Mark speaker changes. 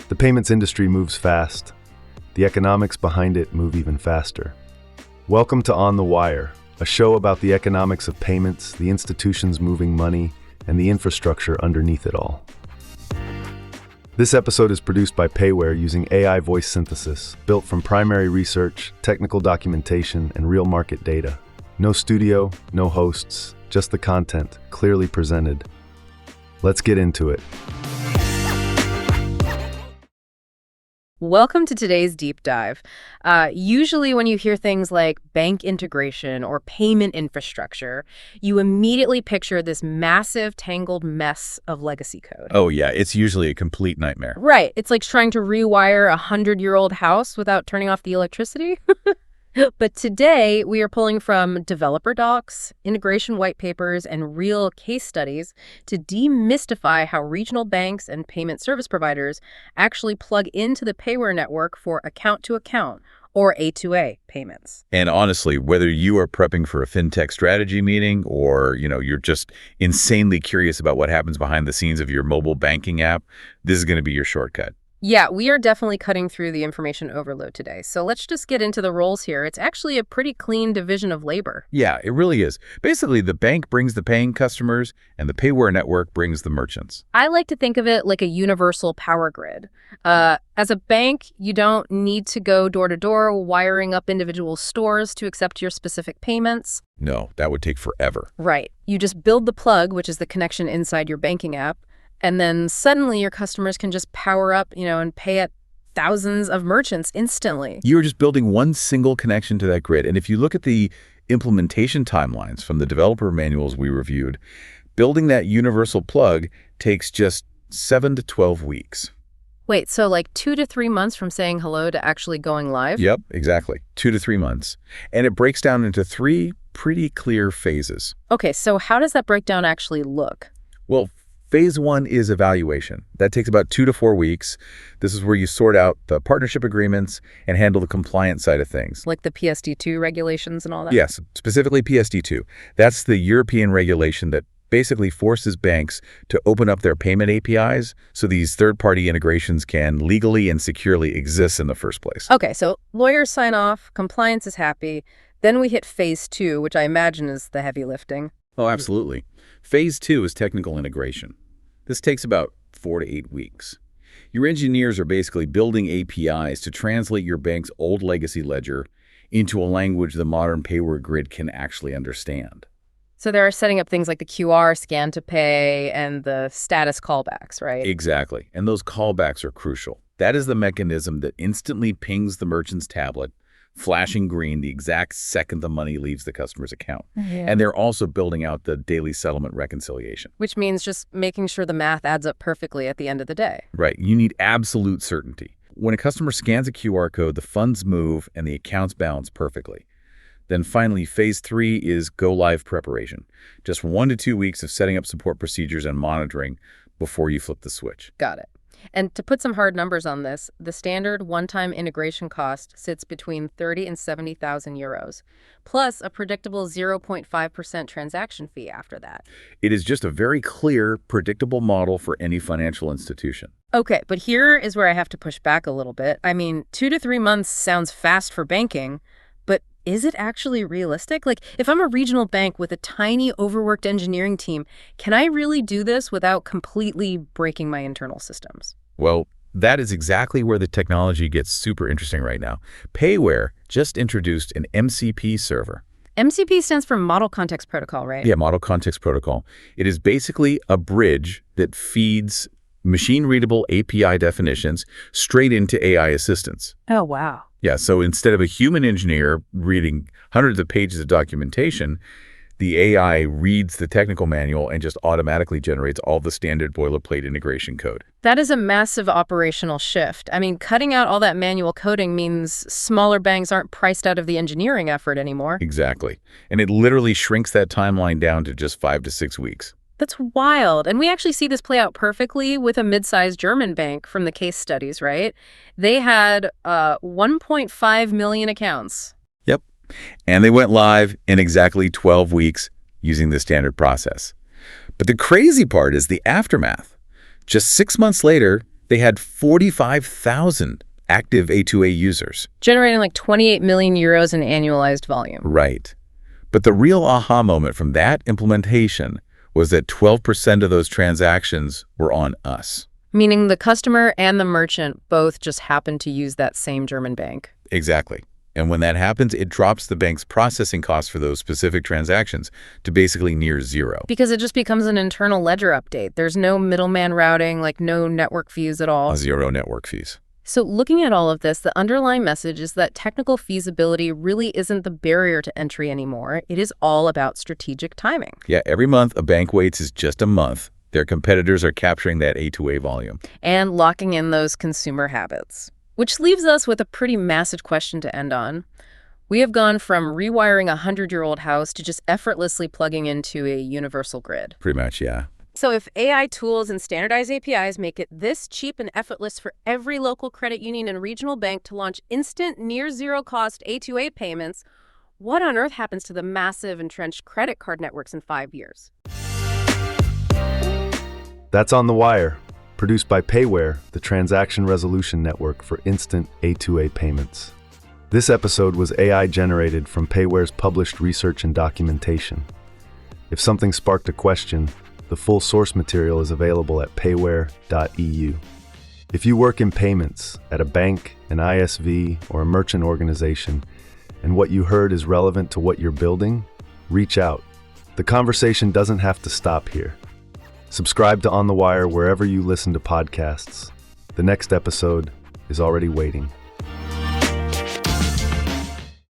Speaker 1: The payments industry moves fast. The economics behind it move even faster. Welcome to On the Wire, a show about the economics of payments, the institutions moving money, and the infrastructure underneath it all. This episode is produced by payware using AI voice synthesis, built from primary research, technical documentation, and real market data. No studio, no hosts, just the content, clearly presented. Let's get into it.
Speaker 2: Welcome to today's deep dive. Usually when you hear things like bank integration or payment infrastructure, you immediately picture this massive tangled mess of legacy code.
Speaker 3: Oh yeah, it's usually a complete nightmare.
Speaker 2: Right. It's like trying to rewire a 100-year-old house without turning off the electricity. But today, we are pulling from developer docs, integration white papers, and real case studies to demystify how regional banks and payment service providers actually plug into the payware network for account-to-account, or A2A, payments.
Speaker 3: And honestly, whether you are prepping for a fintech strategy meeting or, you're just insanely curious about what happens behind the scenes of your mobile banking app, this is going to be your shortcut.
Speaker 2: Yeah, we are definitely cutting through the information overload today. So let's just get into the roles here. It's actually a pretty clean division of labor.
Speaker 3: Yeah, it really is. Basically, the bank brings the paying customers and the payware network brings the merchants.
Speaker 2: I like to think of it like a universal power grid. As a bank, you don't need to go door to door wiring up individual stores to accept your specific payments.
Speaker 3: No, that would take forever.
Speaker 2: Right. You just build the plug, which is the connection inside your banking app. And then suddenly your customers can just power up, and pay at thousands of merchants instantly.
Speaker 3: You're just building one single connection to that grid. And if you look at the implementation timelines from the developer manuals we reviewed, building that universal plug takes just 7 to 12 weeks.
Speaker 2: Wait, so like 2 to 3 months from saying hello to actually going live?
Speaker 3: Yep, exactly. 2 to 3 months. And it breaks down into 3 pretty clear phases.
Speaker 2: Okay, so how does that breakdown actually look?
Speaker 3: Well, Phase 1 is evaluation. That takes about 2 to 4 weeks. This is where you sort out the partnership agreements and handle the compliance side of things.
Speaker 2: Like the PSD2 regulations and all that?
Speaker 3: Yes, specifically PSD2. That's the European regulation that basically forces banks to open up their payment APIs so these third-party integrations can legally and securely exist in the first place.
Speaker 2: Okay, so lawyers sign off, compliance is happy. Then we hit Phase 2, which I imagine is the heavy lifting.
Speaker 3: Oh, absolutely. Phase 2 is technical integration. This takes about 4 to 8 weeks. Your engineers are basically building APIs to translate your bank's old legacy ledger into a language the modern payware grid can actually understand.
Speaker 2: So they're setting up things like the QR, scan to pay, and the status callbacks, right?
Speaker 3: Exactly. And those callbacks are crucial. That is the mechanism that instantly pings the merchant's tablet, flashing green the exact second the money leaves the customer's account.
Speaker 2: Yeah.
Speaker 3: And they're also building out the daily settlement reconciliation.
Speaker 2: Which means just making sure the math adds up perfectly at the end of the day.
Speaker 3: Right. You need absolute certainty. When a customer scans a QR code, the funds move and the accounts balance perfectly. Then finally, Phase 3 is go-live preparation. Just 1 to 2 weeks of setting up support procedures and monitoring before you flip the switch.
Speaker 2: Got it. And to put some hard numbers on this, the standard one-time integration cost sits between 30 and 70,000 euros, plus a predictable 0.5% transaction fee after that.
Speaker 3: It is just a very clear, predictable model for any financial institution.
Speaker 2: Okay, but here is where I have to push back a little bit. I mean, 2 to 3 months sounds fast for banking, but is it actually realistic? Like, if I'm a regional bank with a tiny, overworked engineering team, can I really do this without completely breaking my internal systems?
Speaker 3: Well, that is exactly where the technology gets super interesting right now. Payware just introduced an MCP server.
Speaker 2: MCP stands for Model Context Protocol, right?
Speaker 3: Yeah, Model Context Protocol. It is basically a bridge that feeds machine-readable API definitions straight into AI assistants.
Speaker 2: Oh, wow.
Speaker 3: Yeah, so instead of a human engineer reading hundreds of pages of documentation, the AI reads the technical manual and just automatically generates all the standard boilerplate integration code.
Speaker 2: That is a massive operational shift. I mean, cutting out all that manual coding means smaller banks aren't priced out of the engineering effort anymore.
Speaker 3: Exactly. And it literally shrinks that timeline down to just 5 to 6 weeks.
Speaker 2: That's wild. And we actually see this play out perfectly with a mid-sized German bank from the case studies, right? They had 1.5 million accounts.
Speaker 3: Yep. And they went live in exactly 12 weeks using the standard process. But the crazy part is the aftermath. Just 6 months later, They had 45,000 active A2A users.
Speaker 2: Generating like 28 million euros in annualized volume.
Speaker 3: Right. But the real aha moment from that implementation was that 12% of those transactions were on us.
Speaker 2: Meaning the customer and the merchant both just happened to use that same German bank.
Speaker 3: Exactly. And when that happens, it drops the bank's processing costs for those specific transactions to basically near zero.
Speaker 2: Because it just becomes an internal ledger update. There's no middleman routing, like no network fees at all.
Speaker 3: Zero network fees.
Speaker 2: So looking at all of this, the underlying message is that technical feasibility really isn't the barrier to entry anymore. It is all about strategic timing.
Speaker 3: Yeah, every month a bank waits is just a month. Their competitors are capturing that A2A volume.
Speaker 2: And locking in those consumer habits. Which leaves us with a pretty massive question to end on. We have gone from rewiring a 100-year-old house to just effortlessly plugging into a universal grid.
Speaker 3: Pretty much, yeah.
Speaker 2: So if AI tools and standardized APIs make it this cheap and effortless for every local credit union and regional bank to launch instant, near-zero-cost A2A payments, what on earth happens to the massive entrenched credit card networks in 5 years?
Speaker 1: That's On the Wire, produced by payware, the transaction resolution network for instant A2A payments. This episode was AI-generated from payware's published research and documentation. If something sparked a question, the full source material is available at payware.eu. If you work in payments at a bank, an ISV, or a merchant organization, and what you heard is relevant to what you're building, reach out. The conversation doesn't have to stop here. Subscribe to On the Wire wherever you listen to podcasts. The next episode is already waiting.